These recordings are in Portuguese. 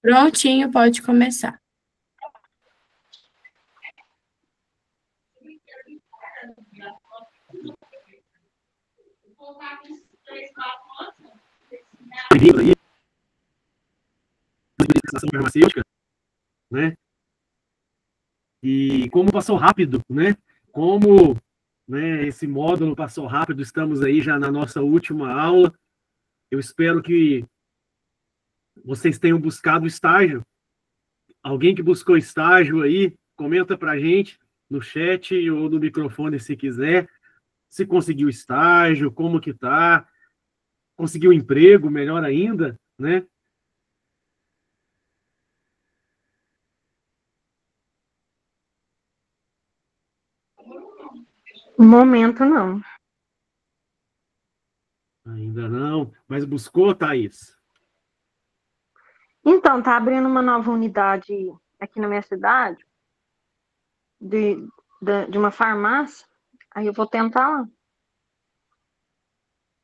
Prontinho, pode começar. Aí, dispensação farmacêutica, né? E como passou rápido, né? Como, né, esse módulo passou rápido, estamos aí já na nossa última aula. Eu espero que vocês tenham buscado estágio. Alguém que buscou estágio aí, comenta pra gente no chat ou no microfone se quiser. Se conseguiu estágio, como que tá, conseguiu emprego, melhor ainda, né? No momento, não. Ainda não, mas buscou, Thaís? Então, tá abrindo uma nova unidade aqui na minha cidade, de uma farmácia, aí eu vou tentar lá.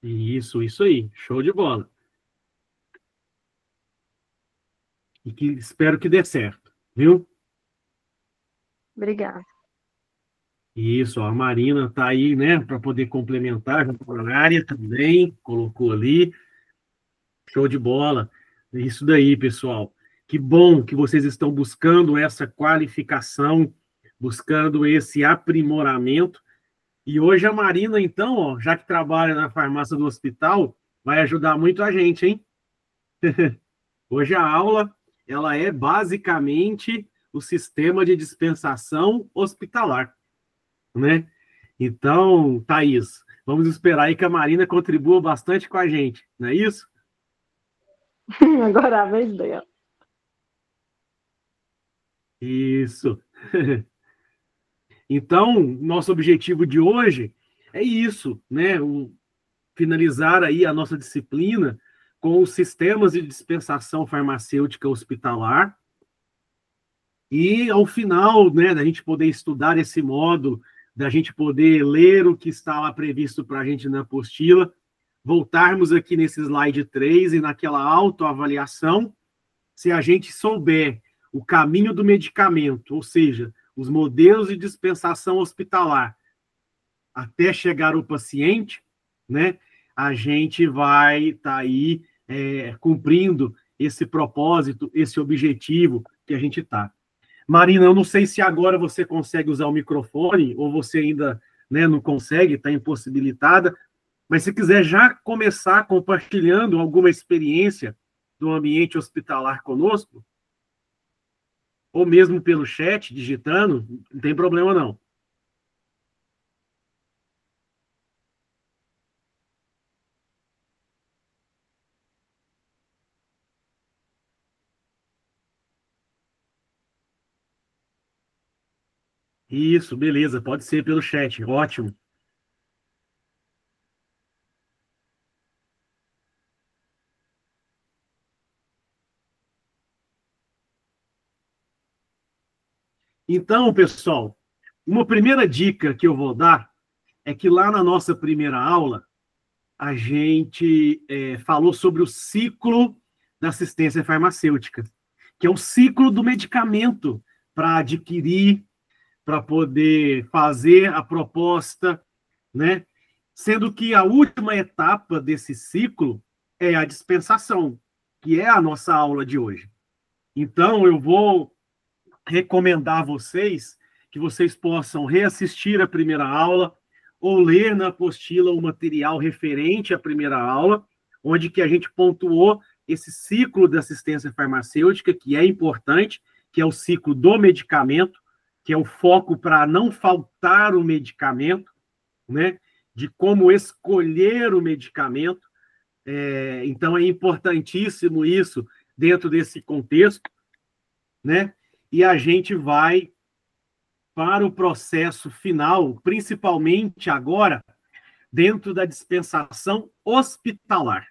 Isso aí, show de bola. E que espero que dê certo, viu? Obrigada. Isso, ó, a Marina tá aí, né, para poder complementar a área também, colocou ali. Show de bola. Isso daí, pessoal. Que bom que vocês estão buscando essa qualificação, buscando esse aprimoramento. E hoje a Marina, então, ó, já que trabalha na farmácia do hospital, vai ajudar muito a gente, hein? Hoje a aula, ela é basicamente o sistema de dispensação hospitalar, né? Então, Thaís, vamos esperar aí que a Marina contribua bastante com a gente, não é isso? Agora a vez dela. Isso. Então, nosso objetivo de hoje é isso, né? Finalizar aí a nossa disciplina com os sistemas de dispensação farmacêutica hospitalar. E ao final, né, da gente poder estudar esse módulo, da gente poder ler o que está lá previsto para a gente na apostila, voltarmos aqui nesse slide 3 e naquela autoavaliação, se a gente souber o caminho do medicamento, ou seja, os modelos de dispensação hospitalar, até chegar ao paciente, né, a gente vai estar aí cumprindo esse propósito, esse objetivo que a gente está. Marina, eu não sei se agora você consegue usar o microfone, ou você ainda, né, não consegue, está impossibilitada, mas se quiser já começar compartilhando alguma experiência do ambiente hospitalar conosco, ou mesmo pelo chat, digitando, não tem problema não. Isso, beleza, pode ser pelo chat, ótimo. Então, pessoal, uma primeira dica que eu vou dar é que lá na nossa primeira aula, a gente falou sobre o ciclo da assistência farmacêutica, que é o ciclo do medicamento para adquirir, para poder fazer a proposta, né? Sendo que a última etapa desse ciclo é a dispensação, que é a nossa aula de hoje. Então, eu vou recomendar a vocês que vocês possam reassistir a primeira aula ou ler na apostila o material referente à primeira aula, onde que a gente pontuou esse ciclo de assistência farmacêutica, que é importante, que é o ciclo do medicamento, que é o foco para não faltar o medicamento, né? De como escolher o medicamento. Então, é importantíssimo isso dentro desse contexto, né? E a gente vai para o processo final, principalmente agora, dentro da dispensação hospitalar,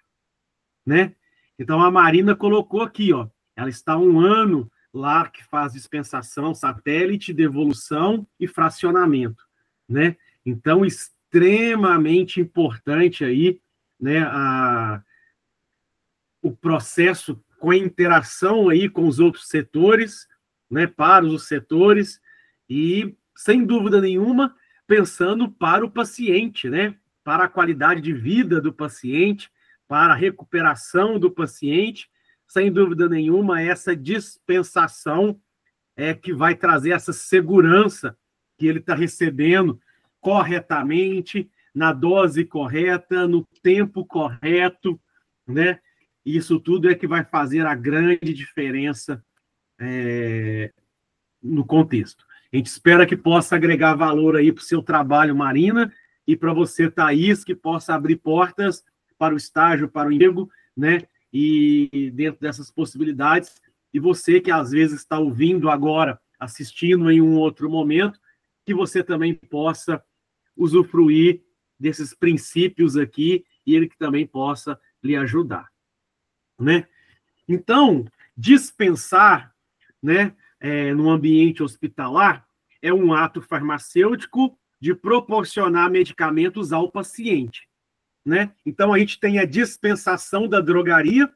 né? Então, a Marina colocou aqui, ó, ela está 1 ano lá que faz dispensação, satélite, devolução e fracionamento, né? Então, extremamente importante aí, né, o processo com a interação aí com os outros setores, né, para os setores, e, sem dúvida nenhuma, pensando para o paciente, né, para a qualidade de vida do paciente, para a recuperação do paciente. Sem dúvida nenhuma, essa dispensação é que vai trazer essa segurança que ele está recebendo corretamente, na dose correta, no tempo correto, né? Isso tudo é que vai fazer a grande diferença no contexto. A gente espera que possa agregar valor aí para o seu trabalho, Marina, e para você, Thaís, que possa abrir portas para o estágio, para o emprego, né? E dentro dessas possibilidades, e você que às vezes está ouvindo agora, assistindo em um outro momento, que você também possa usufruir desses princípios aqui e ele que também possa lhe ajudar, né? Então, dispensar, né, no ambiente hospitalar é um ato farmacêutico de proporcionar medicamentos ao paciente, né? Então, a gente tem a dispensação da drogaria,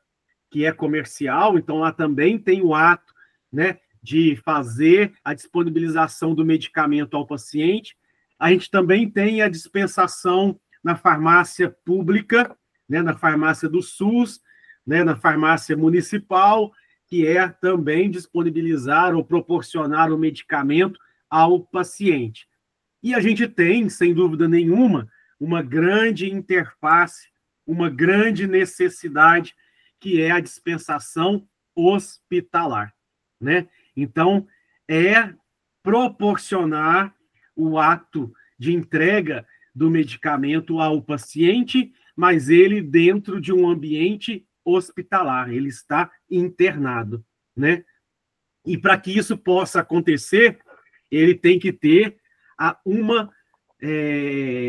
que é comercial, então lá também tem o ato, né, de fazer a disponibilização do medicamento ao paciente. A gente também tem a dispensação na farmácia pública, né, na farmácia do SUS, né, na farmácia municipal, que é também disponibilizar ou proporcionar o medicamento ao paciente. E a gente tem, sem dúvida nenhuma, uma grande interface, uma grande necessidade, que é a dispensação hospitalar, né? Então, é proporcionar o ato de entrega do medicamento ao paciente, mas ele dentro de um ambiente hospitalar, ele está internado, né? E para que isso possa acontecer, ele tem que ter uma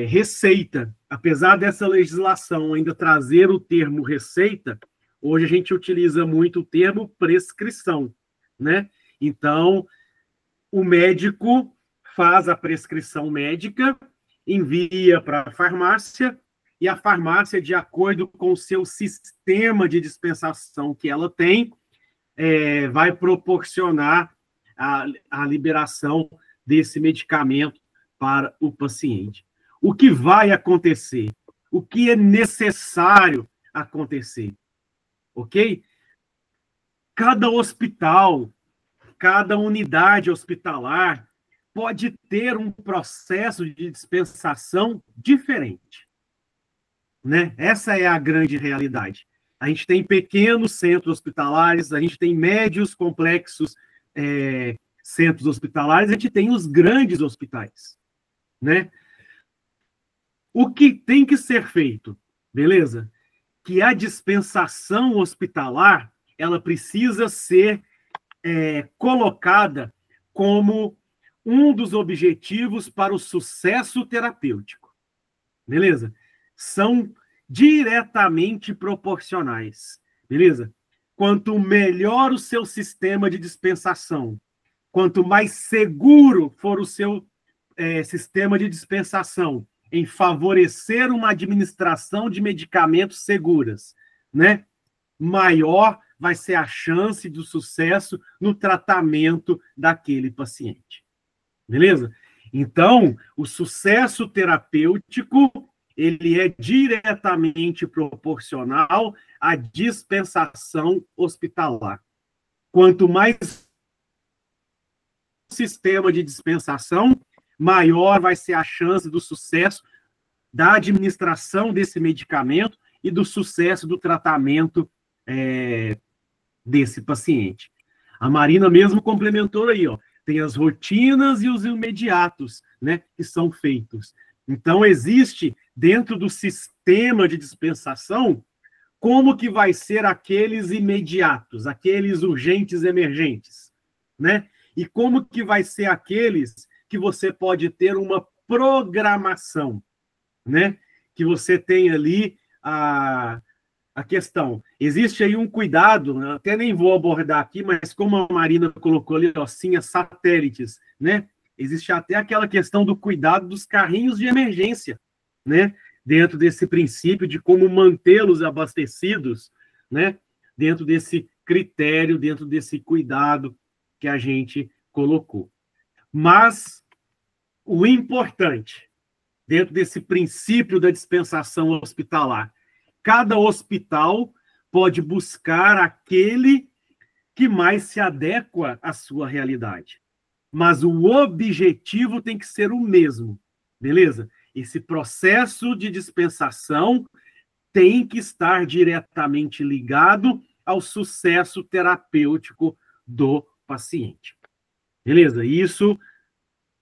receita. Apesar dessa legislação ainda trazer o termo receita, hoje a gente utiliza muito o termo prescrição, né? Então, o médico faz a prescrição médica, envia para a farmácia, e a farmácia, de acordo com o seu sistema de dispensação que ela tem, vai proporcionar a liberação desse medicamento para o paciente. O que vai acontecer? O que é necessário acontecer? Ok? Cada hospital, cada unidade hospitalar pode ter um processo de dispensação diferente, né? Essa é a grande realidade. A gente tem pequenos centros hospitalares, a gente tem médios, complexos centros hospitalares, a gente tem os grandes hospitais, né? O que tem que ser feito, beleza? Que a dispensação hospitalar, ela precisa ser colocada como um dos objetivos para o sucesso terapêutico, beleza? São diretamente proporcionais, beleza? Quanto melhor o seu sistema de dispensação, quanto mais seguro for o seu sistema de dispensação em favorecer uma administração de medicamentos seguras, né? Maior vai ser a chance do sucesso no tratamento daquele paciente. Beleza? Então, o sucesso terapêutico, ele é diretamente proporcional à dispensação hospitalar. Quanto mais sistema de dispensação, maior vai ser a chance do sucesso da administração desse medicamento e do sucesso do tratamento desse paciente. A Marina mesmo complementou aí, ó, tem as rotinas e os imediatos, né, que são feitos. Então, existe dentro do sistema de dispensação como que vai ser aqueles imediatos, aqueles urgentes emergentes, né? E como que vai ser aqueles que você pode ter uma programação, né? Que você tem ali a questão. Existe aí um cuidado, né? Até nem vou abordar aqui, mas como a Marina colocou ali, ó, sim, as satélites, né? Existe até aquela questão do cuidado dos carrinhos de emergência, né? Dentro desse princípio de como mantê-los abastecidos, né? Dentro desse critério, dentro desse cuidado que a gente colocou. Mas o importante, dentro desse princípio da dispensação hospitalar, cada hospital pode buscar aquele que mais se adequa à sua realidade. Mas o objetivo tem que ser o mesmo, beleza? Esse processo de dispensação tem que estar diretamente ligado ao sucesso terapêutico do paciente. Beleza? Isso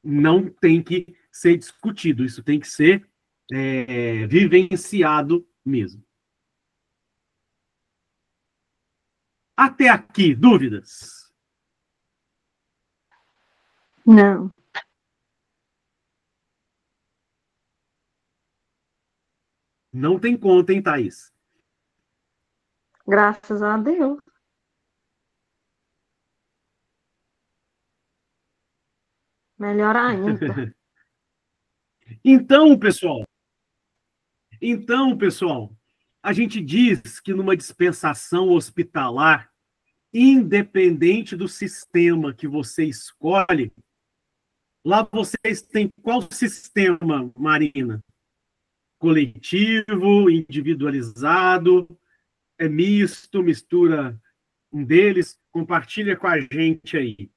não tem que ser discutido, isso tem que ser vivenciado mesmo. Até aqui, dúvidas? Não. Não tem conta, hein, Thaís? Graças a Deus. Melhor ainda. Então, pessoal, a gente diz que numa dispensação hospitalar, independente do sistema que você escolhe, lá vocês têm qual sistema, Marina? Coletivo, individualizado, é misto, mistura um deles? Compartilha com a gente aí.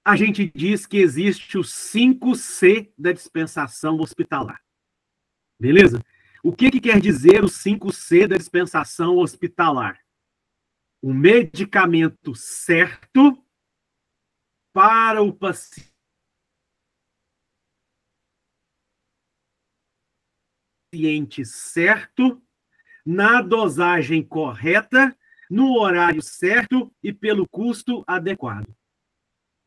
A gente diz que existe o 5C da dispensação hospitalar. Beleza? O que quer dizer o 5C da dispensação hospitalar? O medicamento certo para o paciente certo, na dosagem correta, no horário certo e pelo custo adequado.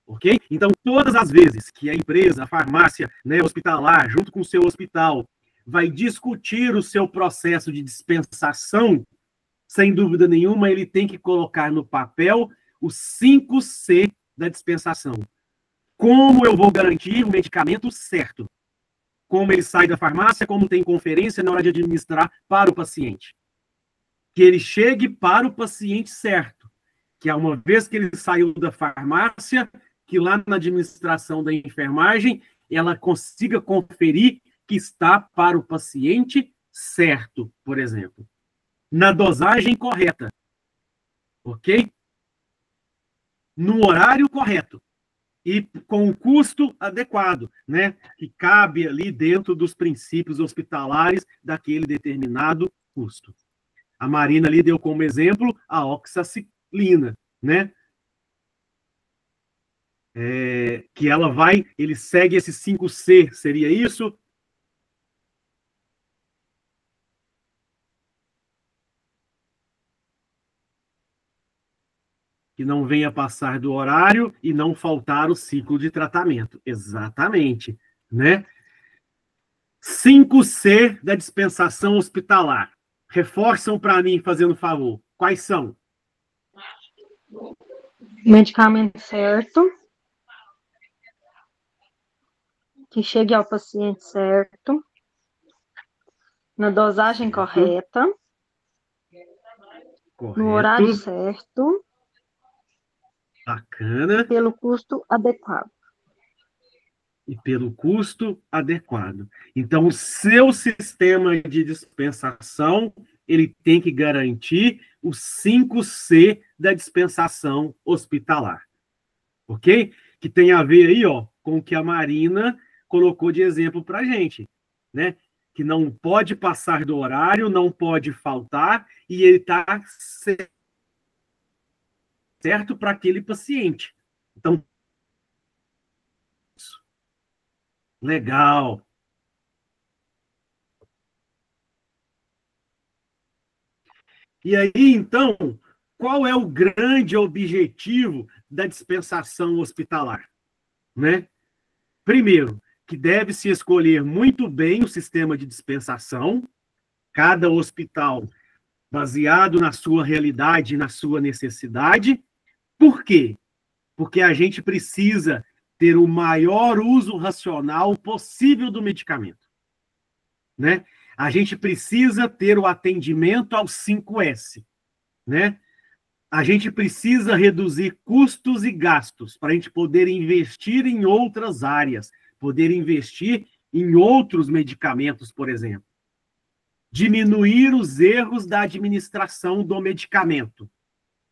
Ok? Então, todas as vezes que a empresa, a farmácia, né, hospitalar, junto com o seu hospital, vai discutir o seu processo de dispensação, sem dúvida nenhuma, ele tem que colocar no papel o 5C da dispensação. Como eu vou garantir o medicamento certo? Como ele sai da farmácia, como tem conferência na hora de administrar para o paciente. Que ele chegue para o paciente certo. Que uma vez que ele saiu da farmácia, que lá na administração da enfermagem, ela consiga conferir que está para o paciente certo, por exemplo. Na dosagem correta. Ok? No horário correto. E com o custo adequado, né? Que cabe ali dentro dos princípios hospitalares daquele determinado custo. A Marina ali deu como exemplo a oxaciclina, né? Que ele segue esse 5C, seria isso? Que não venha passar do horário e não faltar o ciclo de tratamento. Exatamente, né? 5C da dispensação hospitalar. Reforçam para mim, fazendo favor. Quais são? Medicamento certo. Que chegue ao paciente certo. Na dosagem correta. Correto. No horário certo. Bacana. Pelo custo adequado. E pelo custo adequado. Então, o seu sistema de dispensação, ele tem que garantir o 5C da dispensação hospitalar. Ok? Que tem a ver aí, ó, com o que a Marina colocou de exemplo para a gente, né? Que não pode passar do horário, não pode faltar, e ele está certo para aquele paciente. Então, legal. E aí, então, qual é o grande objetivo da dispensação hospitalar? Né? Primeiro, que deve-se escolher muito bem o sistema de dispensação, cada hospital baseado na sua realidade e na sua necessidade. Por quê? Porque a gente precisa ter o maior uso racional possível do medicamento. Né? A gente precisa ter o atendimento aos 5S. Né? a gente precisa reduzir custos e gastos para a gente poder investir em outras áreas, poder investir em outros medicamentos, por exemplo. Diminuir os erros da administração do medicamento,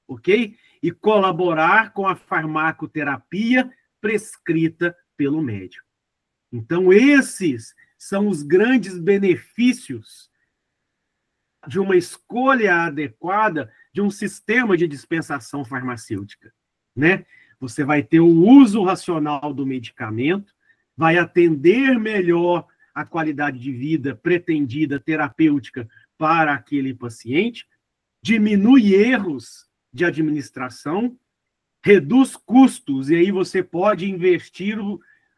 ok? E colaborar com a farmacoterapia prescrita pelo médico. Então, esses são os grandes benefícios de uma escolha adequada de um sistema de dispensação farmacêutica, né? Você vai ter o uso racional do medicamento, vai atender melhor a qualidade de vida pretendida terapêutica para aquele paciente, diminui erros de administração, reduz custos, e aí você pode investir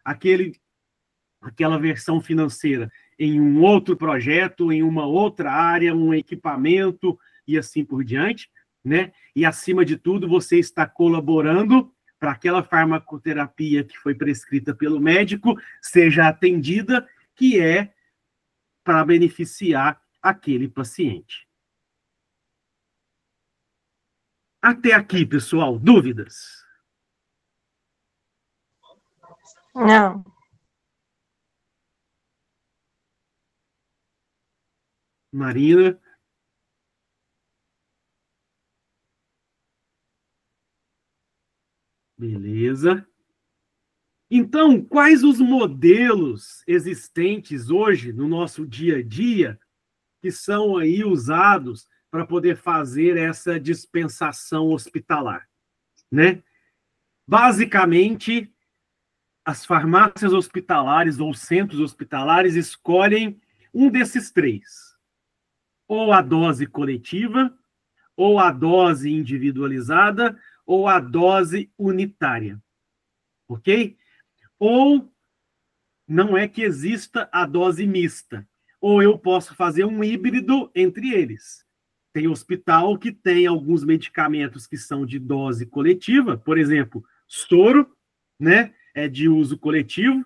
aquela versão financeira em um outro projeto, em uma outra área, um equipamento e assim por diante, né? E, acima de tudo, você está colaborando para aquela farmacoterapia que foi prescrita pelo médico seja atendida, que é para beneficiar aquele paciente. Até aqui, pessoal, dúvidas? Não. Marina? Beleza. Então, quais os modelos existentes hoje no nosso dia a dia que são aí usados para poder fazer essa dispensação hospitalar, né? Basicamente, as farmácias hospitalares ou centros hospitalares escolhem um desses três: ou a dose coletiva, ou a dose individualizada, ou a dose unitária, ok? Ou não é que exista a dose mista, ou eu posso fazer um híbrido entre eles. Tem hospital que tem alguns medicamentos que são de dose coletiva, por exemplo, soro, né, é de uso coletivo,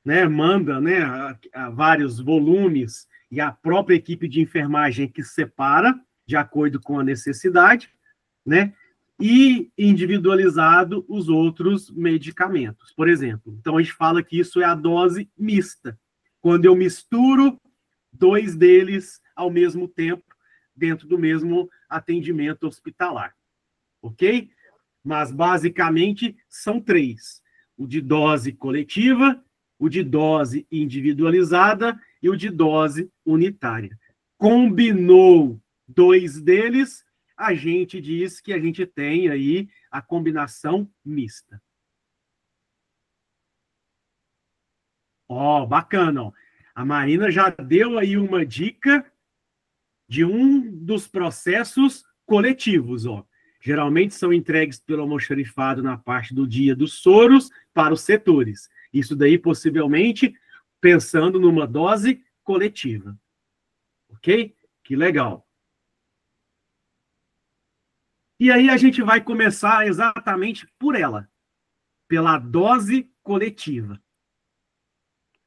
né, manda, né, a vários volumes, e a própria equipe de enfermagem que separa de acordo com a necessidade, né, e individualizado os outros medicamentos, por exemplo. Então, a gente fala que isso é a dose mista, quando eu misturo dois deles ao mesmo tempo, dentro do mesmo atendimento hospitalar, ok? Mas, basicamente, são três: o de dose coletiva, o de dose individualizada e o de dose unitária. Combinou dois deles, a gente diz que a gente tem aí a combinação mista. Ó, bacana, ó. A Marina já deu aí uma dica de um dos processos coletivos, ó. Geralmente são entregues pelo almoxarifado na parte do dia dos soros para os setores. Isso daí, possivelmente, pensando numa dose coletiva. Ok? Que legal. E aí a gente vai começar exatamente por ela, pela dose coletiva.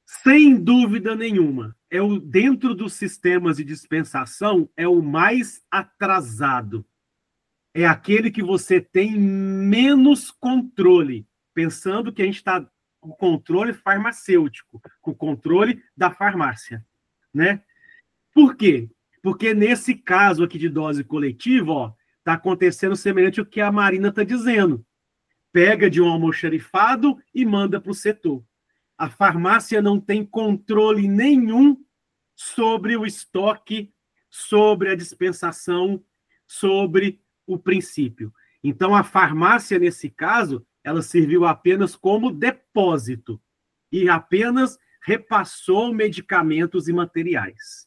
Sem dúvida nenhuma, dentro dos sistemas de dispensação, é o mais atrasado. É aquele que você tem menos controle, pensando que a gente está com controle farmacêutico, com o controle da farmácia, né? Por quê? Porque nesse caso aqui de dose coletiva, ó, está acontecendo semelhante ao que a Marina está dizendo. Pega de um almoxarifado e manda para o setor. A farmácia não tem controle nenhum sobre o estoque, sobre a dispensação, sobre o princípio. Então, a farmácia, nesse caso, ela serviu apenas como depósito e apenas repassou medicamentos e materiais.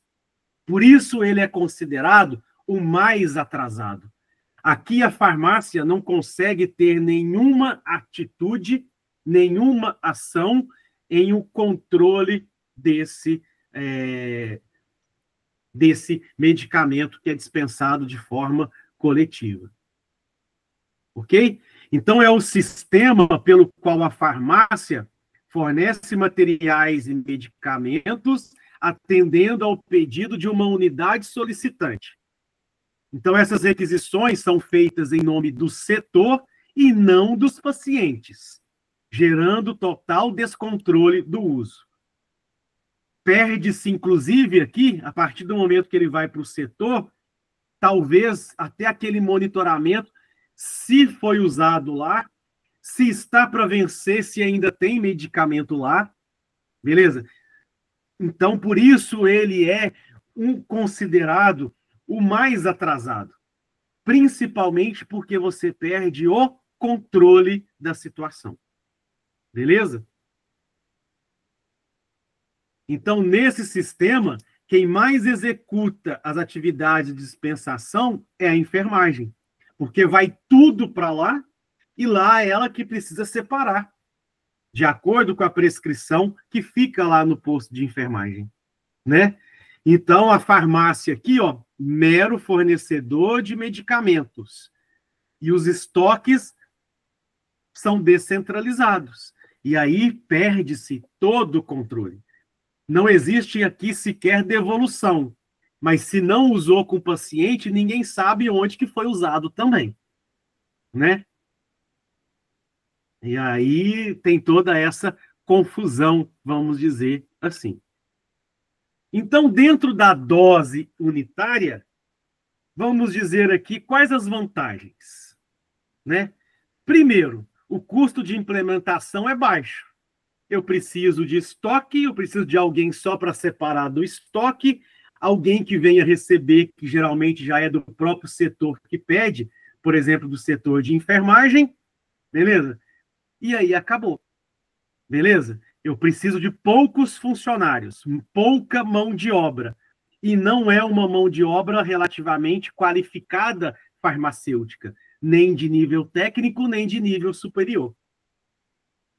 Por isso, ele é considerado o mais atrasado. Aqui, a farmácia não consegue ter nenhuma atitude, nenhuma ação em o controle desse medicamento que é dispensado de forma coletiva. Ok? Então, é o sistema pelo qual a farmácia fornece materiais e medicamentos atendendo ao pedido de uma unidade solicitante. Então, essas requisições são feitas em nome do setor e não dos pacientes, gerando total descontrole do uso. Perde-se, inclusive, aqui, a partir do momento que ele vai para o setor, talvez até aquele monitoramento, se foi usado lá, se está para vencer, se ainda tem medicamento lá, beleza? Então, por isso, ele é considerado o mais atrasado, principalmente porque você perde o controle da situação, beleza? Então, nesse sistema, quem mais executa as atividades de dispensação é a enfermagem, porque vai tudo para lá e lá é ela que precisa separar, de acordo com a prescrição que fica lá no posto de enfermagem, né? Então, a farmácia aqui, ó, mero fornecedor de medicamentos. E os estoques são descentralizados. E aí perde-se todo o controle. Não existe aqui sequer devolução. Mas se não usou com o paciente, ninguém sabe onde que foi usado também, né? E aí tem toda essa confusão, vamos dizer assim. Então, dentro da dose unitária, vamos dizer aqui quais as vantagens, né? Primeiro, o custo de implementação é baixo. Eu preciso de estoque, eu preciso de alguém só para separar do estoque, alguém que venha receber, que geralmente já é do próprio setor que pede, por exemplo, do setor de enfermagem, beleza? E aí acabou, beleza? Eu preciso de poucos funcionários, pouca mão de obra, e não é uma mão de obra relativamente qualificada farmacêutica, nem de nível técnico, nem de nível superior.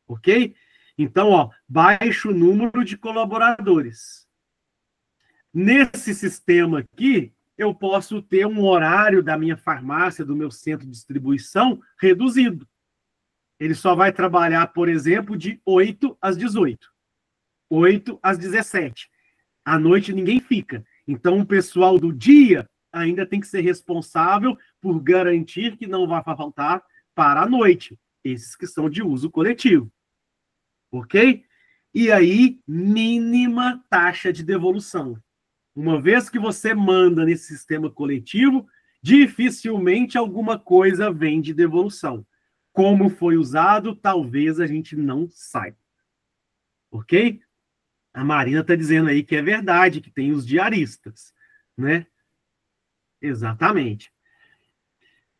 Ok? Então, ó, baixo número de colaboradores. Nesse sistema aqui, eu posso ter um horário da minha farmácia, do meu centro de distribuição, reduzido. Ele só vai trabalhar, por exemplo, de 8 às 18. 8 às 17. À noite ninguém fica. Então, o pessoal do dia ainda tem que ser responsável por garantir que não vai faltar para a noite. Esses que são de uso coletivo. Ok? E aí, mínima taxa de devolução. Uma vez que você manda nesse sistema coletivo, dificilmente alguma coisa vem de devolução. Como foi usado, talvez a gente não saiba. Ok? A Marina está dizendo aí que é verdade, que tem os diaristas, né? Exatamente.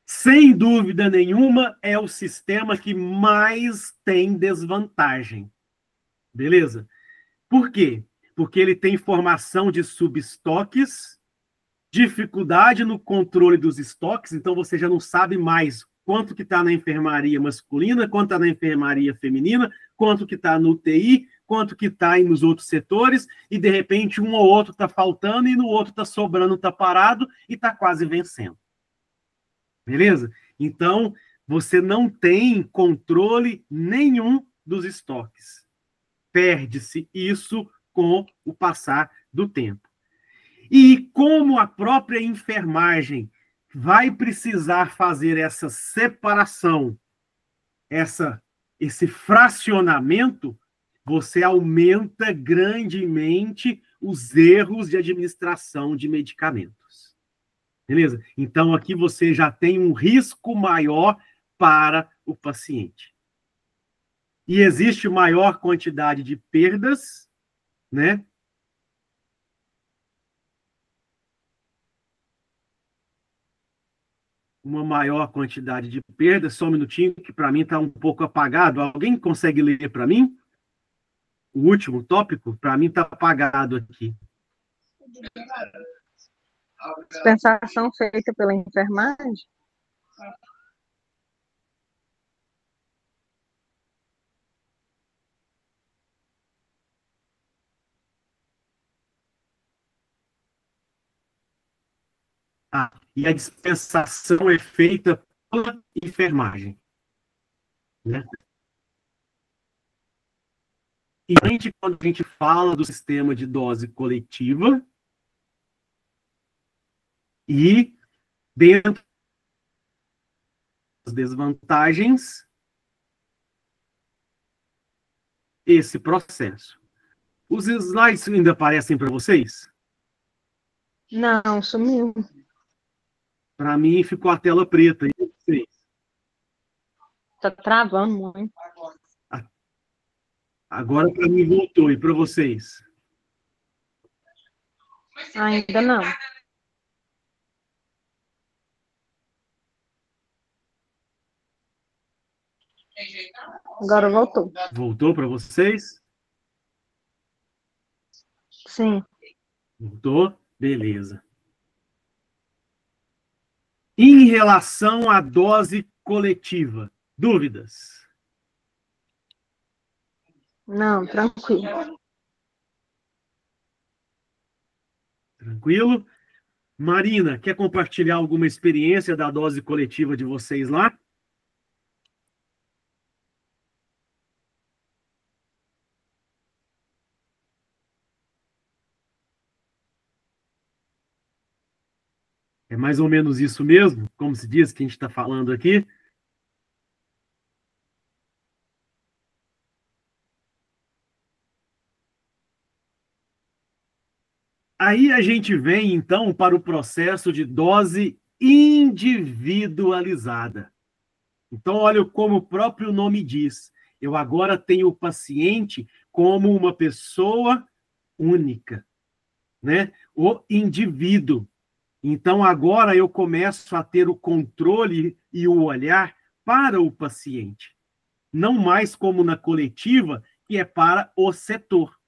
Sem dúvida nenhuma, é o sistema que mais tem desvantagem. Beleza? Por quê? Porque ele tem formação de subestoques, dificuldade no controle dos estoques, então você já não sabe mais quanto que está na enfermaria masculina, quanto está na enfermaria feminina, quanto que está no UTI, quanto que está nos outros setores, e de repente um ou outro está faltando, e no outro está sobrando, está parado, e está quase vencendo. Beleza? Então, você não tem controle nenhum dos estoques. Perde-se isso com o passar do tempo. E como a própria enfermagem vai precisar fazer essa separação, esse fracionamento, você aumenta grandemente os erros de administração de medicamentos. Beleza? Então, aqui você já tem um risco maior para o paciente. E existe maior quantidade de perdas, né? Uma maior quantidade de perdas. Só um minutinho, que para mim está um pouco apagado. Alguém consegue ler para mim? O último tópico? Para mim está apagado aqui. Dispensação feita pela enfermagem? E a dispensação é feita pela enfermagem, né? E quando a gente fala do sistema de dose coletiva e dentro das desvantagens, esse processo. Os slides ainda aparecem para vocês? Não, sumiu. Para mim, ficou a tela preta. E vocês? Tá travando muito. Agora, para mim, voltou. E para vocês? Ainda não. Agora voltou. Voltou para vocês? Sim. Voltou? Beleza. Em relação à dose coletiva, dúvidas? Não, tranquilo. Tranquilo? Marina, quer compartilhar alguma experiência da dose coletiva de vocês lá? É mais ou menos isso mesmo, como se diz que a gente está falando aqui? Aí a gente vem, então, para o processo de dose individualizada. Então, olha como o próprio nome diz. Eu agora tenho o paciente como uma pessoa única, né? O indivíduo. Então, agora eu começo a ter o controle e o olhar para o paciente. Não mais como na coletiva, que é para o setor.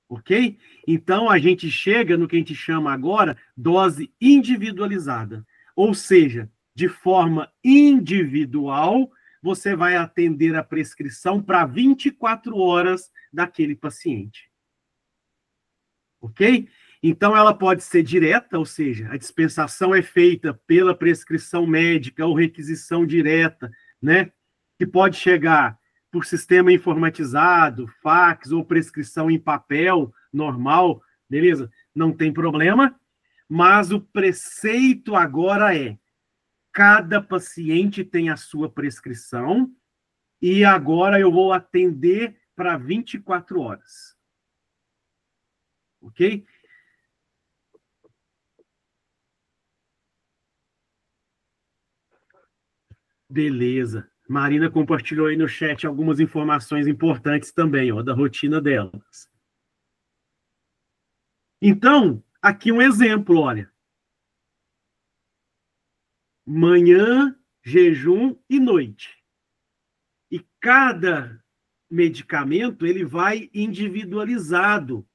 Ok? Então, a gente chega no que a gente chama agora dose individualizada. Ou seja, de forma individual, você vai atender a prescrição para 24 horas daquele paciente. Ok? Então, ela pode ser direta, ou seja, a dispensação é feita pela prescrição médica ou requisição direta, né? Que pode chegar por sistema informatizado, fax ou prescrição em papel normal, beleza? Não tem problema, mas o preceito agora é: cada paciente tem a sua prescrição e agora eu vou atender para 24 horas. Ok? Beleza. Marina compartilhou aí no chat algumas informações importantes também, ó, da rotina delas. Então, aqui um exemplo, olha. Manhã, jejum e noite. E cada medicamento, ele vai individualizado,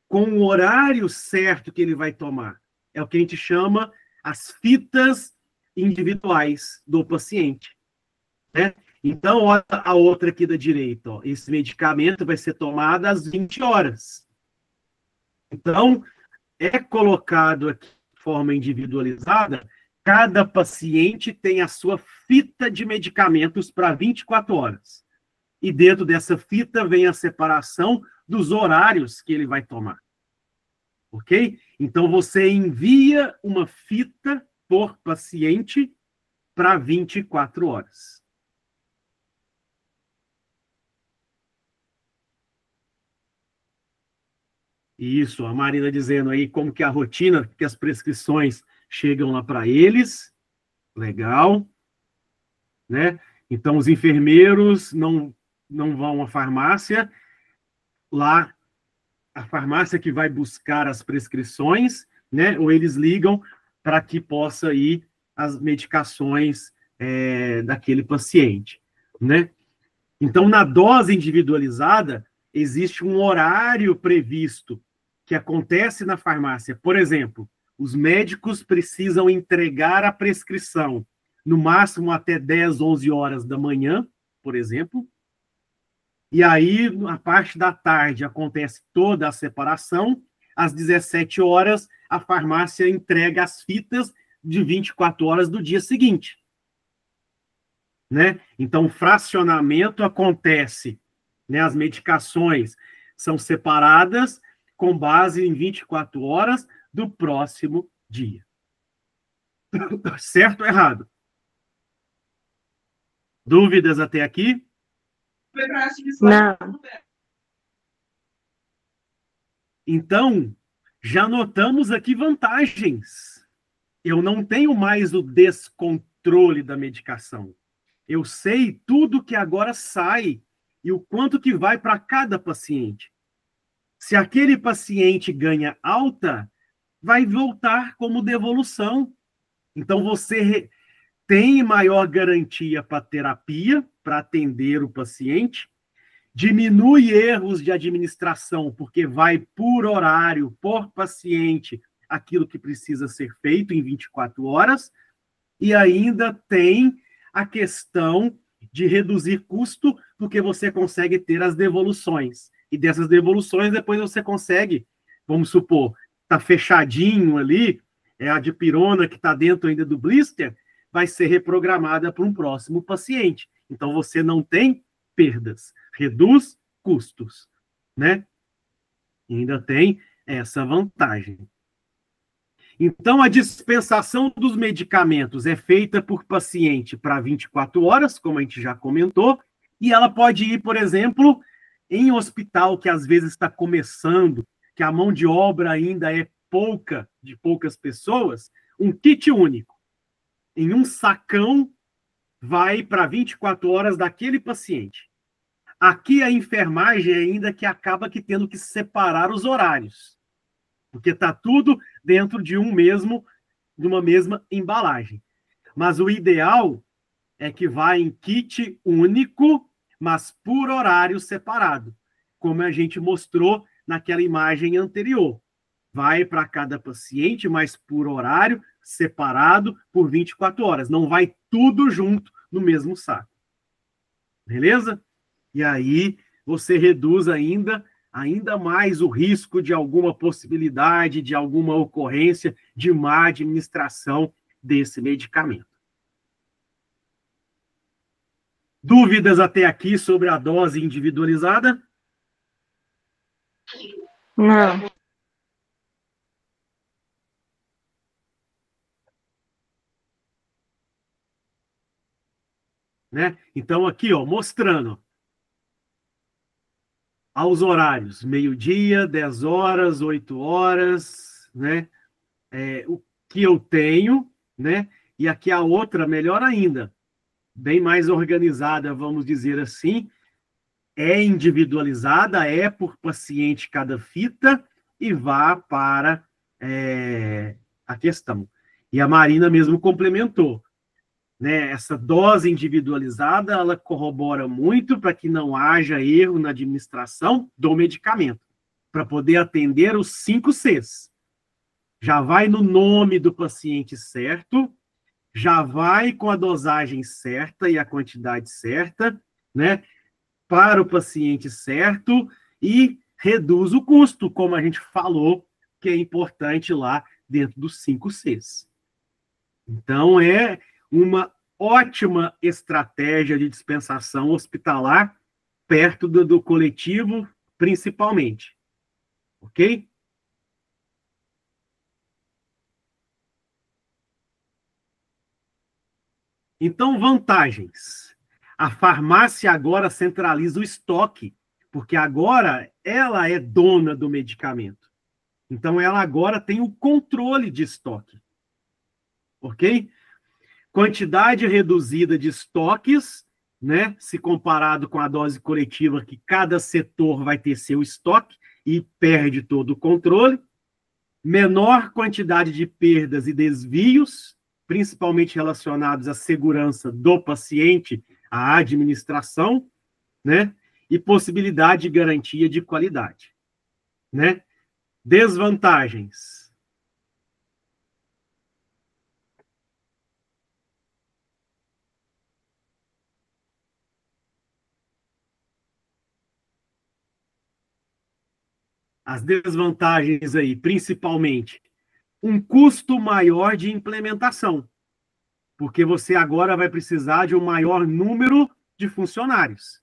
com o horário certo que ele vai tomar. É o que a gente chama as fitas individuais do paciente, né? Então, olha a outra aqui da direita. Ó. Esse medicamento vai ser tomado às 20 horas. Então, é colocado aqui de forma individualizada, cada paciente tem a sua fita de medicamentos para 24 horas. E dentro dessa fita vem a separação dos horários que ele vai tomar. Ok? Então, você envia uma fita por paciente para 24 horas. Isso, a Marina dizendo aí como que a rotina, que as prescrições chegam lá para eles. Legal. Né? Então, os enfermeiros não vão à farmácia. Lá, a farmácia que vai buscar as prescrições, né? Ou eles ligam para que possa ir as medicações daquele paciente, né? Então, na dose individualizada, existe um horário previsto que acontece na farmácia. Por exemplo, os médicos precisam entregar a prescrição no máximo até 10, 11 horas da manhã, por exemplo. E aí, na parte da tarde, acontece toda a separação. Às 17 horas, a farmácia entrega as fitas de 24 horas do dia seguinte. Né? Então, o fracionamento acontece, né? As medicações são separadas com base em 24 horas do próximo dia. Certo ou errado? Dúvidas até aqui? Não. Então, já notamos aqui vantagens. Eu não tenho mais o descontrole da medicação. Eu sei tudo que agora sai e o quanto que vai para cada paciente. Se aquele paciente ganha alta, vai voltar como devolução. Então, você tem maior garantia para terapia, para atender o paciente, diminui erros de administração, porque vai por horário, por paciente, aquilo que precisa ser feito em 24 horas, e ainda tem a questão de reduzir custo, porque você consegue ter as devoluções. E dessas devoluções, depois você consegue, vamos supor, está fechadinho ali, é a dipirona que está dentro ainda do blister, vai ser reprogramada para um próximo paciente. Então, você não tem perdas, reduz custos, né? E ainda tem essa vantagem. Então, a dispensação dos medicamentos é feita por paciente para 24 horas, como a gente já comentou, e ela pode ir, por exemplo, em hospital que às vezes está começando, que a mão de obra ainda é pouca, de poucas pessoas, um kit único. Em um sacão, vai para 24 horas daquele paciente. Aqui a enfermagem ainda que acaba que tendo que separar os horários, porque está tudo dentro de de uma mesma embalagem. Mas o ideal é que vá em kit único, mas por horário separado, como a gente mostrou naquela imagem anterior. Vai para cada paciente, mas por horário separado por 24 horas. Não vai tudo junto no mesmo saco. Beleza? E aí você reduz ainda mais o risco de alguma possibilidade, de alguma ocorrência de má administração desse medicamento. Dúvidas até aqui sobre a dose individualizada? Não. Né? Então, aqui, ó, mostrando aos horários, meio-dia, 10 horas, 8 horas, né? O que eu tenho, né? E aqui a outra, melhor ainda, bem mais organizada, vamos dizer assim, é individualizada, é por paciente cada fita, e vá para a questão. E a Marina mesmo complementou. Né, essa dose individualizada, ela corrobora muito para que não haja erro na administração do medicamento, para poder atender os 5 Cs. Já vai no nome do paciente certo, já vai com a dosagem certa e a quantidade certa, né, para o paciente certo e reduz o custo, como a gente falou, que é importante lá dentro dos 5 Cs. Então, é uma ótima estratégia de dispensação hospitalar perto do coletivo, principalmente. Ok? Então, vantagens. A farmácia agora centraliza o estoque, porque agora ela é dona do medicamento. Então, ela agora tem o controle de estoque. Ok? Quantidade reduzida de estoques, né? Se comparado com a dose coletiva, que cada setor vai ter seu estoque e perde todo o controle. Menor quantidade de perdas e desvios, principalmente relacionados à segurança do paciente, à administração, né? E possibilidade de garantia de qualidade, né? Desvantagens. As desvantagens aí, principalmente, um custo maior de implementação, porque você agora vai precisar de um maior número de funcionários,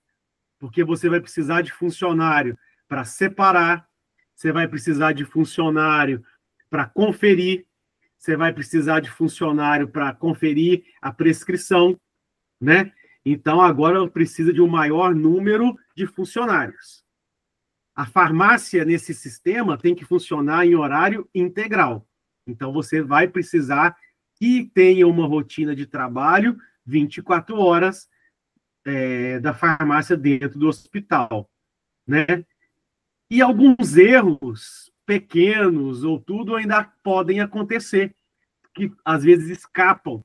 porque você vai precisar de funcionário para separar, você vai precisar de funcionário para conferir, você vai precisar de funcionário para conferir a prescrição, né? Então, agora precisa de um maior número de funcionários. A farmácia, nesse sistema, tem que funcionar em horário integral. Então, você vai precisar que tenha uma rotina de trabalho 24 horas da farmácia dentro do hospital, né? E alguns erros pequenos ou tudo ainda podem acontecer, que às vezes escapam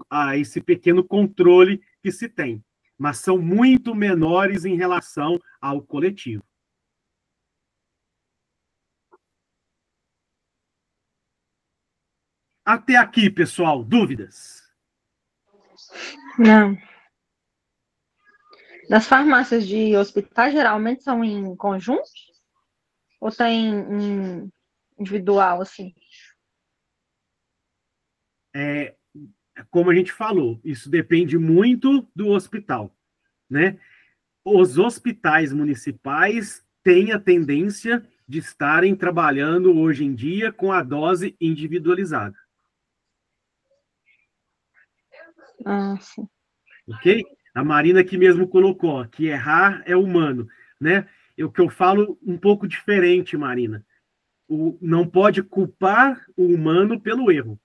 a esse pequeno controle que se tem, mas são muito menores em relação ao coletivo. Até aqui, pessoal, dúvidas? Não. Das farmácias de hospitais, geralmente são em conjunto? Ou tem em individual, assim? Como a gente falou, isso depende muito do hospital, né? Os hospitais municipais têm a tendência de estarem trabalhando hoje em dia com a dose individualizada. Ah, sim. Ok? A Marina aqui mesmo colocou que errar é humano, né? O que eu falo um pouco diferente, Marina. Não pode culpar o humano pelo erro.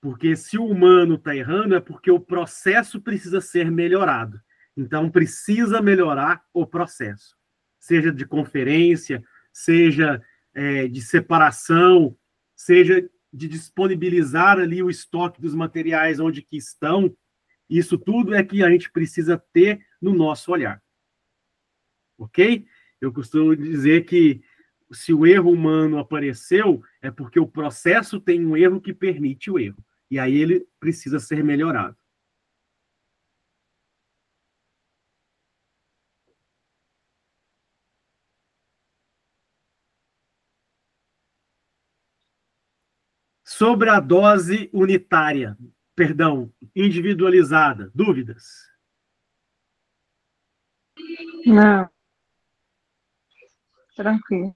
Porque se o humano está errando, é porque o processo precisa ser melhorado. Então, precisa melhorar o processo. Seja de conferência, seja de separação, seja de disponibilizar ali o estoque dos materiais onde que estão. Isso tudo é que a gente precisa ter no nosso olhar. Ok? Eu costumo dizer que se o erro humano apareceu, é porque o processo tem um erro que permite o erro. E aí ele precisa ser melhorado. Sobre a dose unitária, perdão, individualizada, dúvidas? Não. Tranquilo.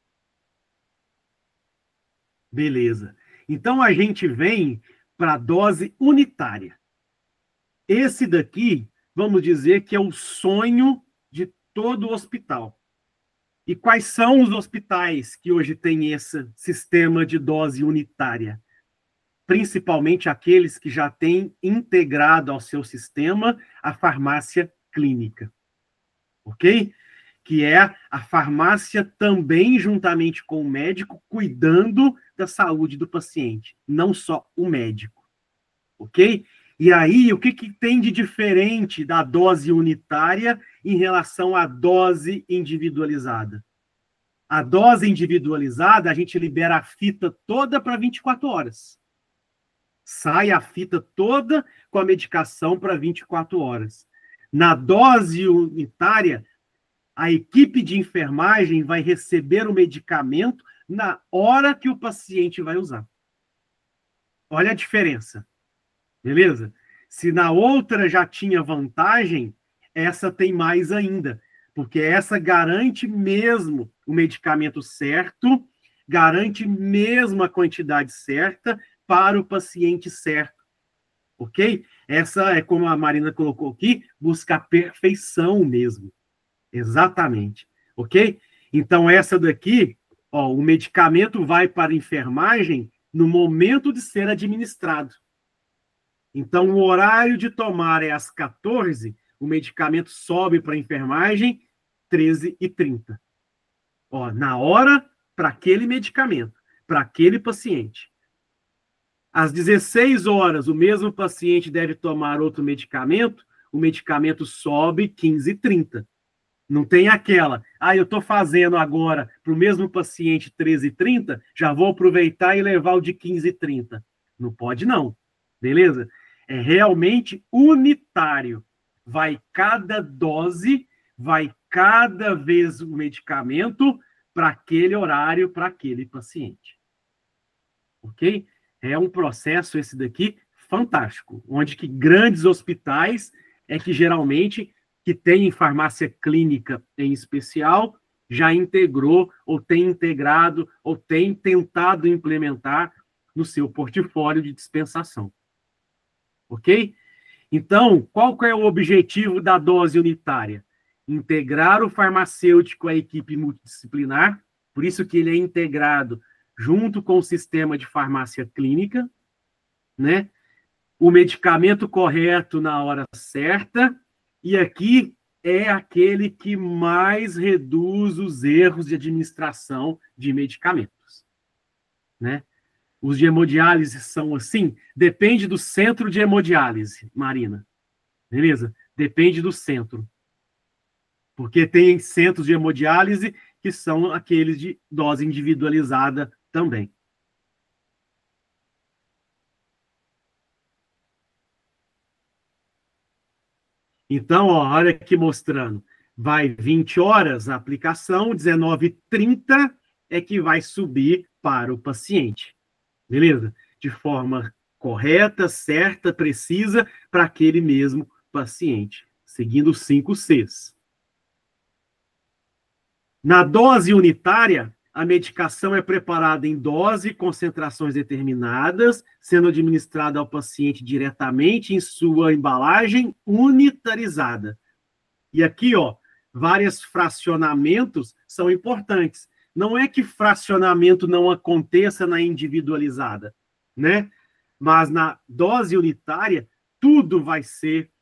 Beleza. Então a gente vem para a dose unitária. Esse daqui, vamos dizer que é o sonho de todo hospital. E quais são os hospitais que hoje têm esse sistema de dose unitária? Principalmente aqueles que já têm integrado ao seu sistema a farmácia clínica. Ok? Que é a farmácia também, juntamente com o médico, cuidando da saúde do paciente, não só o médico. Ok? E aí, o que tem de diferente da dose unitária em relação à dose individualizada? A dose individualizada, a gente libera a fita toda para 24 horas. Sai a fita toda com a medicação para 24 horas. Na dose unitária, a equipe de enfermagem vai receber o medicamento na hora que o paciente vai usar. Olha a diferença. Beleza? Se na outra já tinha vantagem, essa tem mais ainda. Porque essa garante mesmo o medicamento certo, garante mesmo a quantidade certa para o paciente certo. Ok? Essa é, como a Marina colocou aqui, busca a perfeição mesmo. Exatamente. Ok? Então, essa daqui, ó, o medicamento vai para a enfermagem no momento de ser administrado. Então, o horário de tomar é às 14, o medicamento sobe para a enfermagem 13h30. Ó, na hora, para aquele medicamento, para aquele paciente. Às 16 horas, o mesmo paciente deve tomar outro medicamento, o medicamento sobe 15h30. Não tem aquela, eu estou fazendo agora para o mesmo paciente 13h30, já vou aproveitar e levar o de 15h30. Não pode, não. Beleza? É realmente unitário. Vai cada dose, vai cada vez o medicamento para aquele horário, para aquele paciente. Ok? É um processo esse daqui fantástico, onde que grandes hospitais é que geralmente, que tem farmácia clínica em especial, já integrou, ou tem integrado, ou tem tentado implementar no seu portfólio de dispensação. Ok? Então, qual que é o objetivo da dose unitária? Integrar o farmacêutico à equipe multidisciplinar, por isso que ele é integrado junto com o sistema de farmácia clínica, né? O medicamento correto na hora certa, e aqui é aquele que mais reduz os erros de administração de medicamentos, né? Os de hemodiálise são assim, depende do centro de hemodiálise, Marina, beleza? Depende do centro. Porque tem centros de hemodiálise que são aqueles de dose individualizada também. Então, ó, olha aqui mostrando. Vai 20 horas a aplicação, 19h30 é que vai subir para o paciente. Beleza? De forma correta, certa, precisa, para aquele mesmo paciente. Seguindo os 5 Cs. Na dose unitária, a medicação é preparada em dose e concentrações determinadas, sendo administrada ao paciente diretamente em sua embalagem unitarizada. E aqui, ó, vários fracionamentos são importantes. Não é que fracionamento não aconteça na individualizada, né? Mas na dose unitária, tudo vai ser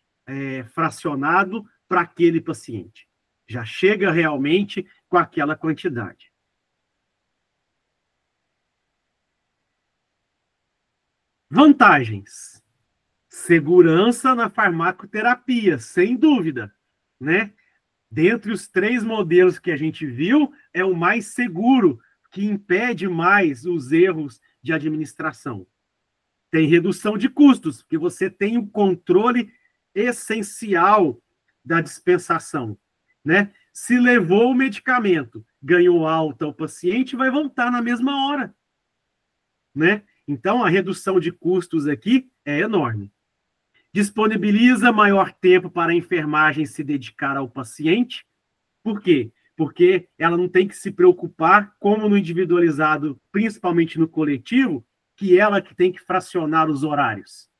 fracionado para aquele paciente. Já chega realmente com aquela quantidade. Vantagens. Segurança na farmacoterapia, sem dúvida, né? Dentre os 3 modelos que a gente viu, é o mais seguro, que impede mais os erros de administração. Tem redução de custos, porque você tem o controle essencial da dispensação, né? Se levou o medicamento, ganhou alta o paciente, vai voltar na mesma hora, né? Então, a redução de custos aqui é enorme. Disponibiliza maior tempo para a enfermagem se dedicar ao paciente. Por quê? Porque ela não tem que se preocupar, como no individualizado, principalmente no coletivo, que ela que tem que fracionar os horários,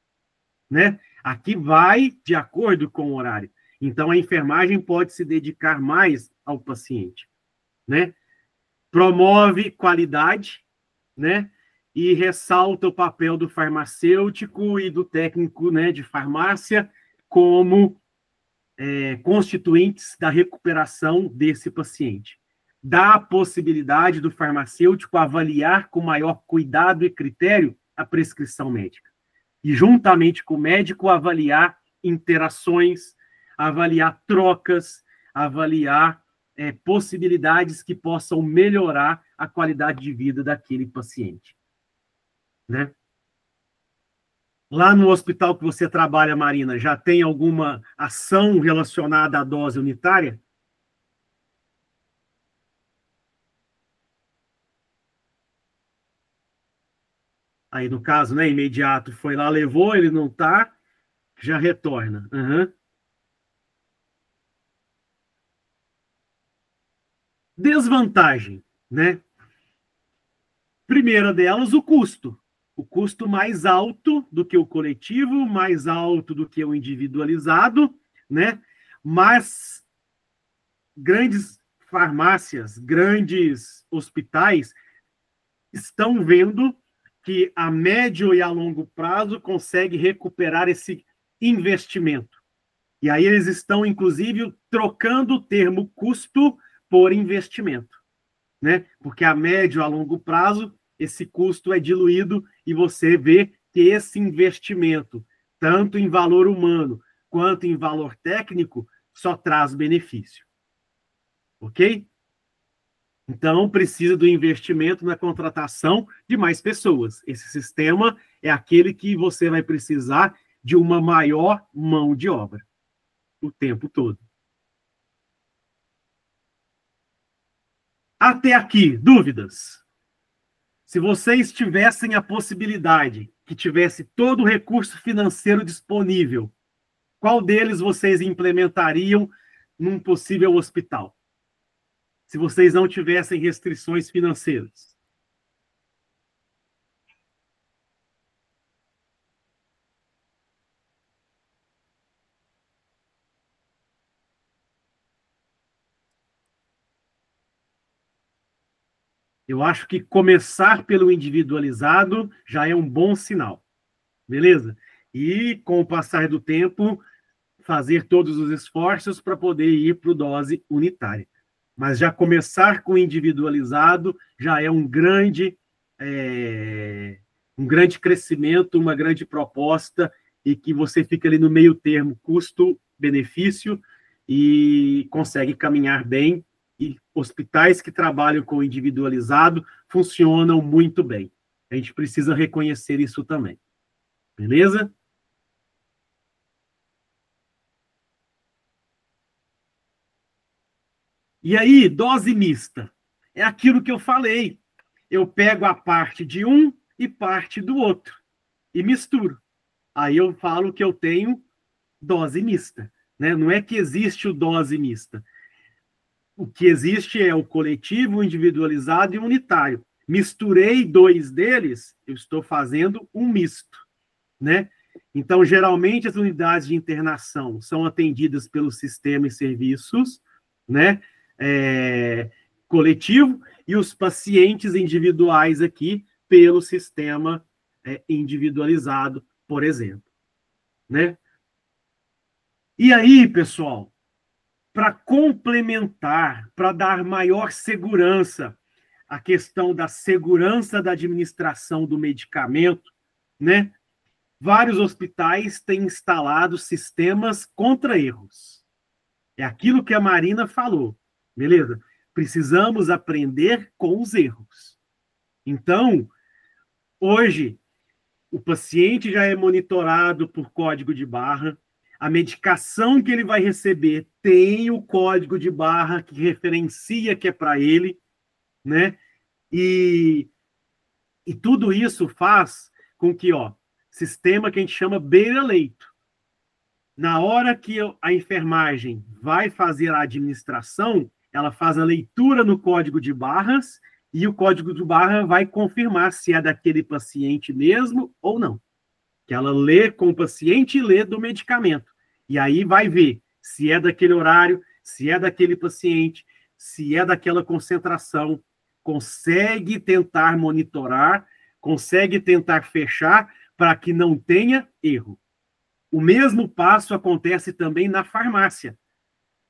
né? Aqui vai de acordo com o horário. Então, a enfermagem pode se dedicar mais ao paciente, né? Promove qualidade, né? E ressalta o papel do farmacêutico e do técnico, né, de farmácia como constituintes da recuperação desse paciente. Dá a possibilidade do farmacêutico avaliar com maior cuidado e critério a prescrição médica. E, juntamente com o médico, avaliar interações, avaliar trocas, avaliar possibilidades que possam melhorar a qualidade de vida daquele paciente, né? Lá no hospital que você trabalha, Marina, já tem alguma ação relacionada à dose unitária? Aí, no caso, né, imediato, foi lá, levou, ele não está, já retorna. Uhum. Desvantagem, né? Primeira delas, o custo. O custo mais alto do que o coletivo, mais alto do que o individualizado, né? Mas grandes farmácias, grandes hospitais estão vendo que a médio e a longo prazo consegue recuperar esse investimento. E aí eles estão, inclusive, trocando o termo custo por investimento, né? Porque a médio e a longo prazo, esse custo é diluído e você vê que esse investimento, tanto em valor humano quanto em valor técnico, só traz benefício. Ok? Então, precisa do investimento na contratação de mais pessoas. Esse sistema é aquele que você vai precisar de uma maior mão de obra o tempo todo. Até aqui, dúvidas? Se vocês tivessem a possibilidade, que tivesse todo o recurso financeiro disponível, qual deles vocês implementariam num possível hospital? Se vocês não tivessem restrições financeiras. Eu acho que começar pelo individualizado já é um bom sinal, beleza? E, com o passar do tempo, fazer todos os esforços para poder ir para o dose unitária. Mas já começar com individualizado já é um grande crescimento, uma grande proposta, e que você fica ali no meio termo custo-benefício e consegue caminhar bem. E hospitais que trabalham com individualizado funcionam muito bem. A gente precisa reconhecer isso também. Beleza? E aí, dose mista. É aquilo que eu falei. Eu pego a parte de um e parte do outro e misturo. Aí eu falo que eu tenho dose mista, né? Não é que existe o dose mista. O que existe é o coletivo, o individualizado e o unitário. Misturei dois deles, eu estou fazendo um misto, né? Então, geralmente, as unidades de internação são atendidas pelo sistema e serviços, né? Coletivo, e os pacientes individuais aqui pelo sistema individualizado, por exemplo, né? E aí, pessoal, para complementar, para dar maior segurança, a questão da segurança da administração do medicamento, né? Vários hospitais têm instalado sistemas contra erros. É aquilo que a Marina falou, beleza? Precisamos aprender com os erros. Então, hoje, o paciente já é monitorado por código de barra, a medicação que ele vai receber tem o código de barra que referencia que é para ele, né? E tudo isso faz com que, sistema que a gente chama beira-leito. Na hora que a enfermagem vai fazer a administração, ela faz a leitura no código de barras e o código de barra vai confirmar se é daquele paciente mesmo ou não. Que ela lê com o paciente e lê do medicamento. E aí vai ver se é daquele horário, se é daquele paciente, se é daquela concentração. Consegue tentar monitorar, consegue tentar fechar para que não tenha erro. O mesmo passo acontece também na farmácia.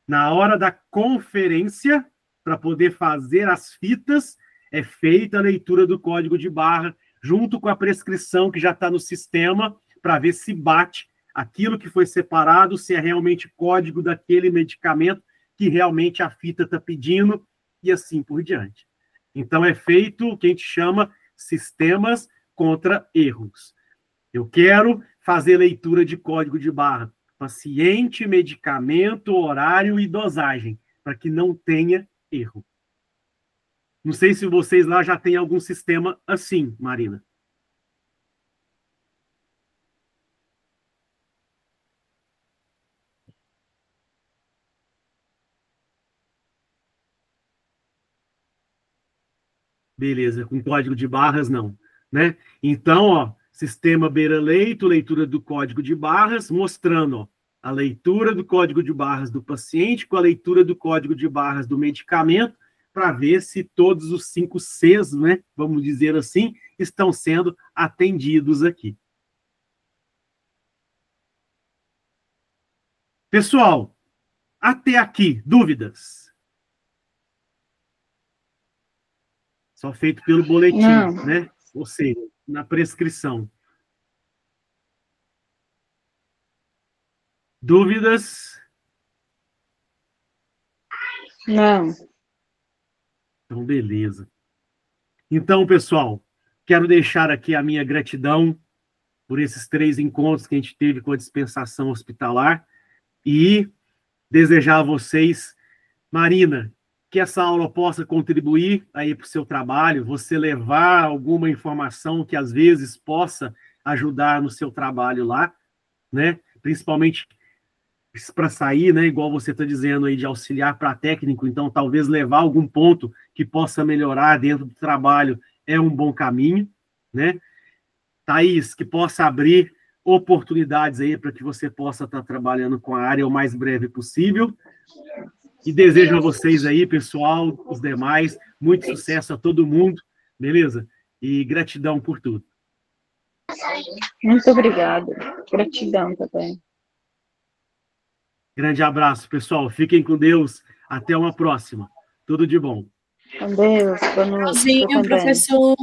Na hora da conferência, para poder fazer as fitas, é feita a leitura do código de barra, junto com a prescrição que já está no sistema, para ver se bate aquilo que foi separado, se é realmente código daquele medicamento que realmente a fita está pedindo, e assim por diante. Então, é feito o que a gente chama sistemas contra erros. Eu quero fazer leitura de código de barra, paciente, medicamento, horário e dosagem, para que não tenha erro. Não sei se vocês lá já têm algum sistema assim, Marina. Beleza, com código de barras, não. Né? Então, sistema beira-leito, leitura do código de barras, mostrando a leitura do código de barras do paciente com a leitura do código de barras do medicamento, para ver se todos os 5 Cs, né, vamos dizer assim, estão sendo atendidos aqui. Pessoal, até aqui, dúvidas? Só feito pelo boletim, né? Ou seja, na prescrição. Dúvidas? Não. Então, beleza. Então, pessoal, quero deixar aqui a minha gratidão por esses 3 encontros que a gente teve com a dispensação hospitalar e desejar a vocês, Marina, que essa aula possa contribuir aí para o seu trabalho, você levar alguma informação que às vezes possa ajudar no seu trabalho lá, né? Principalmente para sair, né? Igual você está dizendo aí, de auxiliar para técnico, então talvez levar algum ponto que possa melhorar dentro do trabalho é um bom caminho, né? Thaís, que possa abrir oportunidades aí para que você possa estar trabalhando com a área o mais breve possível. E desejo a vocês aí, pessoal, os demais, muito sucesso a todo mundo, beleza? E gratidão por tudo. Muito obrigada. Gratidão também. Grande abraço, pessoal. Fiquem com Deus. Até uma próxima. Tudo de bom. Com Deus. Boa noite. Você Tchauzinho, também. professor.